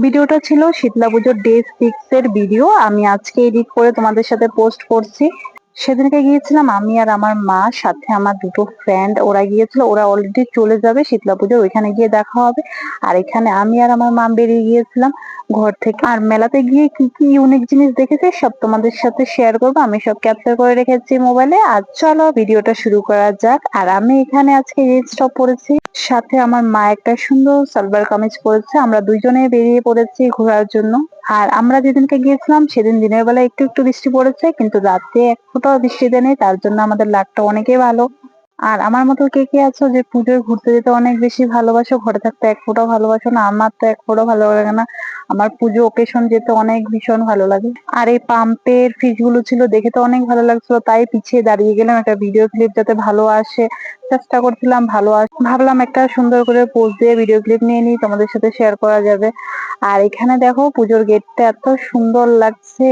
ভিডিওটা ছিল শীতলা পুজোর ডে 6 এর ভিডিও। আমি আজকে এডিট করে তোমাদের সাথে পোস্ট করছি। সেদিনকে গিয়েছিলাম আমি আর আমার মা, সাথে আমার দুটো ফ্রেন্ড, ওরা গিয়েছিল। ওরা অলরেডি চলে যাবে শীতলা পুজো, ওইখানে গিয়ে দেখা হবে। আর এখানে আমি আর আমার মা বেরিয়ে গিয়েছিলাম ঘর থেকে। আর মেলাতে গিয়ে কি কি ইউনিক জিনিস দেখেছি সব তোমাদের সাথে শেয়ার করবো। আমি সব ক্যাপচার করে রেখেছি মোবাইলে। আর চলো ভিডিওটা শুরু করা যাক। আর আমি এখানে আজকে জিন্স টপ পরেছি, সাথে আমার মা একটা সুন্দর সালোয়ার কামিজ পরেছে। আমরা দুইজনে বেরিয়ে পড়েছি ঘোরার জন্য। আর আমরা যেদিনকে গিয়েছিলাম সেদিন দিনের বেলা একটু একটু বৃষ্টি পড়েছে, কিন্তু রাতে এক ফোঁটাও বৃষ্টি দেয়নি, তার জন্য আমাদের লাকটা অনেকই ভালো। আর আমার মতো কে কে আছো যে পুজোয় ঘুরতে যেতে অনেক বেশি ভালোবাসো, ঘরে থাকতে এক ফোঁটাও ভালোবাসো না? আমার তো এক ফোঁটাও ভালো লাগে না। আমার পুজো ওকেশন যেতে অনেক ভীষণ ভালো লাগে। আর এই পাম্পের ফিশ গুলো ছিল, দেখে তো অনেক ভালো লাগছিল, তাই পিছিয়ে দাঁড়িয়ে গেলাম একটা ভিডিও ক্লিপ যাতে ভালো আসে। চেষ্টা করছিলাম ভালো আসে, ভাবলাম একটা সুন্দর করে পোজ দিয়ে ভিডিও ক্লিপ নিয়ে নিই, তোমাদের সাথে শেয়ার করা যাবে। আর এখানে দেখো পুজোর গেটটা এত সুন্দর লাগছে,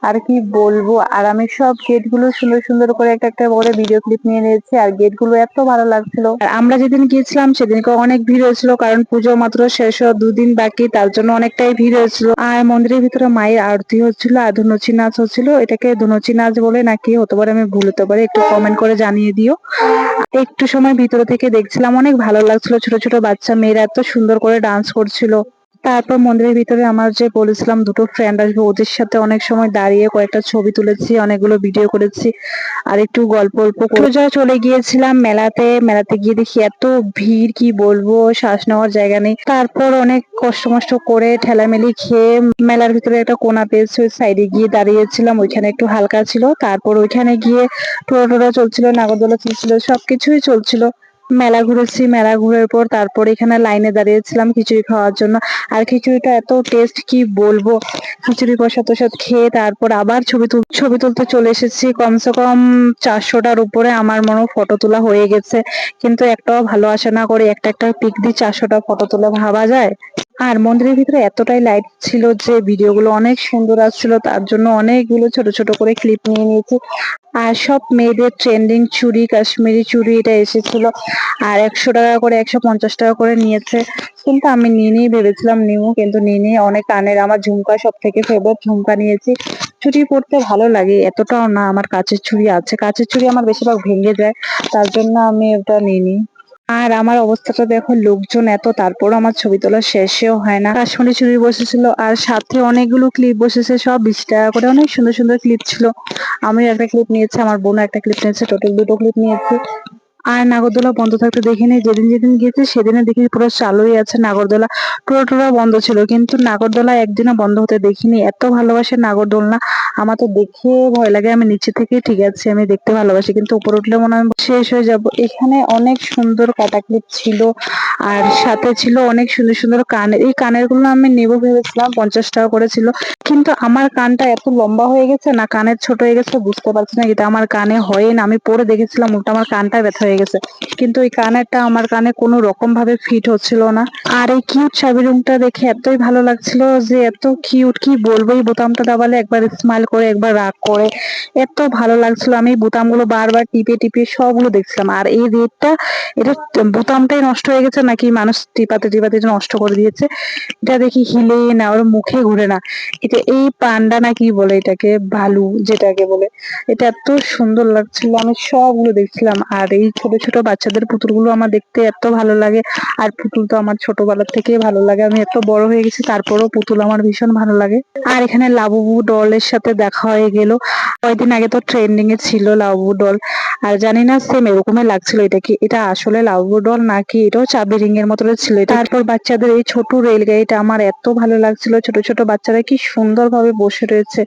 আর কি বলবো। আর আমি সব গেট গুলো সুন্দর সুন্দর করে একটা একটা করে ভিডিও ক্লিপ নিয়ে নিয়েছি। আর গেট গুলো এত ভালো লাগছিল। আর আমরা যেদিন গিয়েছিলাম সেদিনকে অনেক ভিড় হয়েছিল, কারণ পুজো মাত্র শেষ হওয়ার 2 দিন বাকি, তার জন্য অনেকটাই ভিড় হয়েছিল। আর মন্দিরের ভিতরে মায়ের আরতি হচ্ছিল আর ধুনুচি নাচ হচ্ছিল। এটাকে ধুনুচি নাচ বলে নাকি হতে পারে, আমি ভুল হতে পারি, একটু কমেন্ট করে জানিয়ে দিও। একটু সময় ভিতরে থেকে দেখছিলাম, অনেক ভালো লাগছিল। ছোট ছোট বাচ্চা মেয়েরা এত সুন্দর করে ডান্স করছিল। তারপর মন্দিরের ভিতরে আমার যে বলেছিলাম দুটো ফ্রেন্ড আসবে, ওদের সাথে অনেক সময় দাঁড়িয়ে কয়েকটা ছবি তুলেছি, অনেকগুলো ভিডিও করেছি। আর একটু গল্প গল্প করে চলে গিয়েছিলাম মেলাতে। মেলাতে গিয়ে দেখি এত ভিড়, কি বলবো, শ্বাস নেওয়ার জায়গা নেই। তারপর অনেক কষ্ট মষ্ট করে ঠেলামেলি খেয়ে মেলার ভিতরে একটা কোনা পেয়েছি, ওই সাইডে গিয়ে দাঁড়িয়েছিলাম, ওইখানে একটু হালকা ছিল। তারপর ওইখানে গিয়ে টোরা চলছিল, নাগরদোলা চলছিল, সবকিছুই চলছিল। মেলা ঘুরেছি, মেলা ঘুরার পর তারপর এখানে লাইনে দাঁড়িয়েছিলাম খিচুড়ি খাওয়ার জন্য। আর খিচুড়িটা এত টেস্ট, কি বলবো। খিচুড়ি প্রসাদ টসাদ খেয়ে তারপর আবার ছবি তুলতে চলে এসেছি। কমসে কম 400টার উপরে আমার মনে হয় ফটো তোলা হয়ে গেছে, কিন্তু একটাও ভালো আসে না। করে একটা একটা পিক দিয়ে 400টা ফটো তুলে ভাবা যায়? আর মন্দিরের ভিতরে এতটাই লাইট ছিল যে ভিডিওগুলো অনেক সুন্দর আসছিল, তার জন্য অনেকগুলো ছোট ছোট করে ক্লিপ নিয়ে নিয়েছি। আর সব মেয়েদের ট্রেন্ডিং চুড়ি, কাশ্মীরি চুড়ি, এটা এসেছিল। আর 100 টাকা করে, 150 টাকা করে নিয়েছে। কিন্তু আমি নিয়ে ভেবেছিলাম নিবো, কিন্তু নিয়ে অনেক কানের, আমার ঝুমকা সব থেকে ফেভারিট, ঝুমকা নিয়েছি। চুড়ি পরতে ভালো লাগে, এতটাও না। আমার কাচের চুড়ি আছে, কাচের চুড়ি আমার বেশিরভাগ ভেঙে যায়, তার জন্য আমি ওটা নিই। আর আমার অবস্থাটা দেখো, লোকজন এত, তারপর আমার ছবি তোলা শেষেও হয় না। কাশ্মীরি চুড়ি বসেছিল, আর সাথে অনেকগুলো ক্লিপ বসেছে, সব 20 টাকা করে, অনেক সুন্দর সুন্দর ক্লিপ ছিল। আমি একটা ক্লিপ নিয়েছি, আমার বোন একটা ক্লিপ নিয়েছে, টোটাল দুটো ক্লিপ নিয়েছি। আর নাগরদোলা বন্ধ থাকতে দেখিনি, যেদিন যেদিন গিয়েছি সেদিনে দেখি পুরো চালুই আছে নাগরদোলা। টোরা বন্ধ ছিল, কিন্তু নাগরদোলা একদিনও বন্ধ হতে দেখিনি। এত ভালোবাসে নাগরদোলনা, আমার তো দেখে ভয় লাগে। আমি নিচে থেকে ঠিক আছে, আমি দেখতে ভালোবাসি, কিন্তু উপরে উঠলে মনে হয় শেষ হয়ে যাব। এখানে অনেক সুন্দর কাটা ক্লিপ ছিল, আর সাথে ছিল অনেক সুন্দর সুন্দর কানের। এই কানের গুলো আমি নেবো ভেবেছিলাম, 50 টাকা করে ছিল, কিন্তু আমার কানটা এত লম্বা হয়ে গেছে না, কানের ছোট হয়ে গেছে, বুঝতে পারছি না এটা আমার কানে হয় না। আমি পরে দেখেছিলাম উল্টো আমার কানটা ব্যথা হয়ে গেছে, কিন্তু এই কানেরটা আমার কানে কোনো রকম ভাবে ফিট হচ্ছিল না। আর এই কিউট চাবি রুমটা দেখে এতই ভালো লাগছিল যে, এত কিউট, কি বলবো। এই বোতামটা দাবালে একবার স্মাইল করে, একবার রাগ করে, এত ভালো লাগছিল। আমি বোতামগুলো বারবার টিপে টিপে সবগুলো দেখছিলাম। আর এই রেটটা, এটা বোতামটাই নষ্ট হয়ে গেছে নাকি মানুষ টিপাতে টিপাতে এটা নষ্ট করে দিয়েছে। এটা দেখি হিলে না, ওর মুখে ঘুরে না। এটা এই পান্ডা না কি বলে এটাকে, ভালু যেটাকে বলে, এটা এত সুন্দর লাগছিল, আমি সবগুলো দেখছিলাম। আর এই ছোট ছোট বাচ্চাদের পুতুলগুলো আমার দেখতে এত ভালো লাগে। আর পুতুল তো আমার ছোটবেলার থেকে ভালো লাগে, আমি এত বড় হয়ে গেছি তারপরেও পুতুল আমার ভীষণ ভালো লাগে। আর এখানে লাবুবু ডলের সাথে দেখা হয়ে গেল। কয়েকদিন আগে তো ট্রেন্ডিং এ ছিল লাবুবু ডল, আর জানি না সেম এরকমই লাগছিল। এটা কি, এটা আসলে লাবুবু ডল নাকি এটাও চাবি রিং এর মতো ছিল। তারপর বাচ্চাদের এই ছোট রেল গাড়িটা আমার এত ভালো লাগছিল, ছোট ছোট বাচ্চারা কি সুন্দর ভাবে বসে রয়েছে।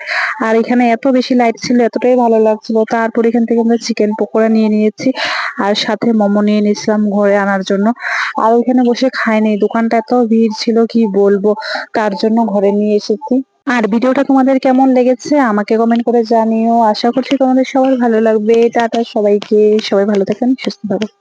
আর এখানে এত বেশি লাইট ছিল, এতটাই ভালো লাগছিল। তারপর এখান থেকে আমরা চিকেন পকোড়া নিয়ে নিয়েছি, আর সাথে মোমো নিয়ে নিয়েছিলাম ঘরে আনার জন্য। আর ওইখানে বসে খাইনি, দোকানটা এত ভিড় ছিল, কি বলবো, তার জন্য ঘরে নিয়ে এসেছি। আর ভিডিওটা তোমাদের কেমন লেগেছে আমাকে কমেন্ট করে জানিও। আশা করছি তোমাদের সবার ভালো লাগবে। টাটা সবাইকে, সবাই ভালো থাকেন, সুস্থ থাকুন।